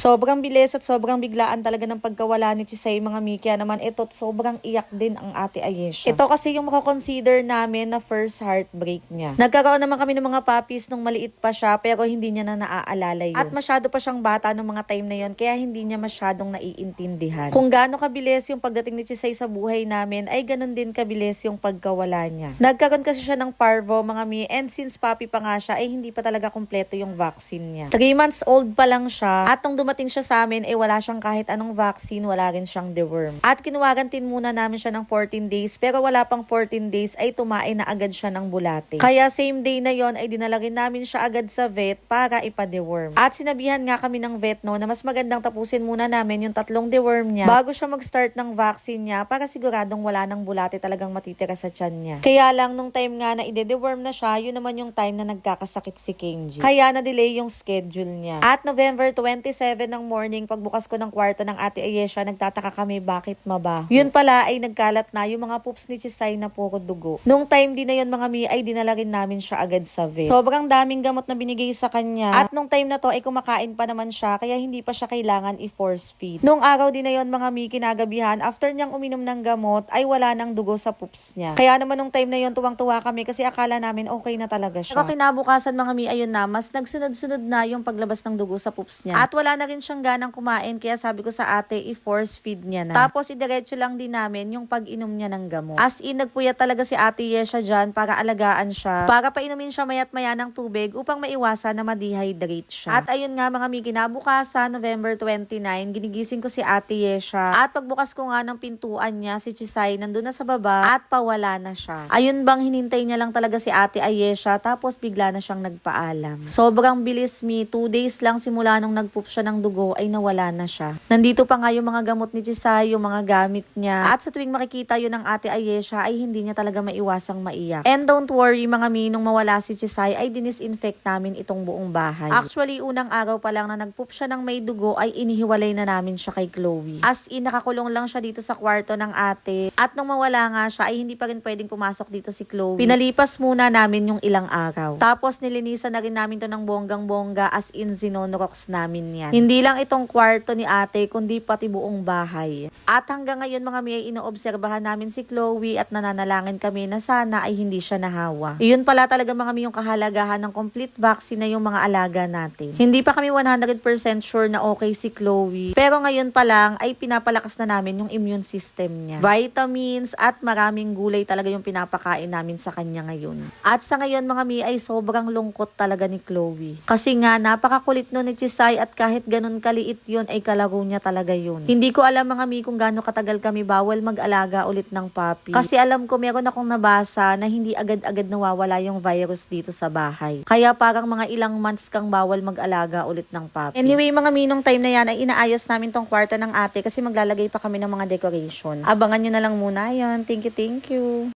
Sobrang bilis at sobrang biglaan talaga ng pagkawala ni Chisay mga Mi. Kaya naman ito sobrang iyak din ang ate Ayesha. Ito kasi yung makakonsider namin na first heartbreak niya. Nagkaroon naman kami ng mga puppies nung maliit pa siya pero hindi niya na naaalala yun. At masyado pa siyang bata nung mga time na yun kaya hindi niya masyadong naiintindihan. Kung gaano kabilis yung pagdating ni Chisay sa buhay namin ay ganun din kabilis yung pagkawala niya. Nagkaroon kasi siya ng parvo mga Mi and since puppy pa nga siya ay hindi pa talaga kumpleto yung vaccine niya. 3 months old pa lang siya at nung dumating siya sa amin, wala siyang kahit anong vaccine, wala rin siyang deworm. At kinuwarantin muna namin siya ng 14 days, pero wala pang 14 days ay tumae na agad siya ng bulate. Kaya same day na yon ay dinala rin namin siya agad sa vet para ipa-deworm. At sinabihan nga kami ng vet na mas magandang tapusin muna namin yung 3 deworm niya bago siya mag-start ng vaccine niya para siguradong wala ng bulate talagang matitira sa tiyan niya. Kaya lang nung time nga na ide-deworm na siya, yun naman yung time na nagkakasakit si Kenji. Kaya na-delay yung schedule niya. At November 27 ng morning, pagbukas ko ng kwarto ng ate Ayesha, nagtataka kami bakit mabaho. Yun pala ay nagkalat na yung mga poops ni Chisay na puro dugo. Nung time din na yun mga Mi ay dinala rin namin siya agad sa vet. Sobrang daming gamot na binigay sa kanya. At nung time na to ay kumakain pa naman siya kaya hindi pa siya kailangan i-force feed. Nung araw din na yun mga Mi, kinagabihan, after niyang uminom ng gamot ay wala nang dugo sa poops niya. Kaya naman nung time na yun tuwang-tuwa kami kasi akala namin okay na talaga siya. Pero kinabukasan mga Mi, ayun na, mas nagsunod-sunod na yung paglabas ng dugo sa poops niya. At wala na rin siyang ganang kumain kaya sabi ko sa ate i-force feed niya na. Tapos idiretso lang din namin yung pag-inom niya ng gamot. As in nagpuyat talaga si ate Yesha dyan para alagaan siya. Para painumin siya mayat maya ng tubig upang maiwasan na ma-dehydrate siya. At ayun nga mga Mi, kinabukasan November 29, ginigising ko si ate Yesha. At pagbukas ko nga ng pintuan niya, si Chisay nandun na sa baba at pawala na siya. Ayun bang hinintay niya lang talaga si ate Ayesha tapos bigla na siyang nagpaalam. Sobrang bilis Mi, 2 days lang simula nung nagpoop siya ng dugo ay nawala na siya. Nandito pa nga yung mga gamot ni Chisay, yung mga gamit niya. At sa tuwing makikita yun ng ate Ayesha ay hindi niya talaga maiwasang maiyak. And don't worry mga Mi, nung mawala si Chisay ay dinisinfect namin itong buong bahay. Actually, unang araw pa lang na nagpoop siya ng may dugo ay inihiwalay na namin siya kay Chloe. As in, nakakulong lang siya dito sa kwarto ng ate. At nung mawala nga siya ay hindi pa rin pwedeng pumasok dito si Chloe. Pinalipas muna namin yung ilang araw. Tapos nilinisan na rin namin to ng bonggang-bongga, as in zinonrox namin yan. Hindi lang itong kwarto ni ate kundi pati buong bahay. At hanggang ngayon mga Mi, inoobserbahan namin si Chloe at nananalangin kami na sana ay hindi siya nahawa. Iyon pala talaga mga Mi yung kahalagahan ng complete vaccine na yung mga alaga natin. Hindi pa kami 100% sure na okay si Chloe. Pero ngayon pa lang ay pinapalakas na namin yung immune system niya. Vitamins at maraming gulay talaga yung pinapakain namin sa kanya ngayon. At sa ngayon mga Mi ay sobrang lungkot talaga ni Chloe. Kasi nga napakakulit nun ni Chisay at kahit ganun kaliit yun ay kalaro niya talaga yun. Hindi ko alam mga Mi kung gaano katagal kami bawal mag-alaga ulit ng puppy. Kasi alam ko meron akong nabasa na hindi agad-agad nawawala yung virus dito sa bahay. Kaya parang mga ilang months kang bawal mag-alaga ulit ng puppy. Anyway mga Mi, nung time na yan ay inaayos namin tong kwarto ng ate kasi maglalagay pa kami ng mga decoration. Abangan nyo na lang muna yan. Thank you, thank you.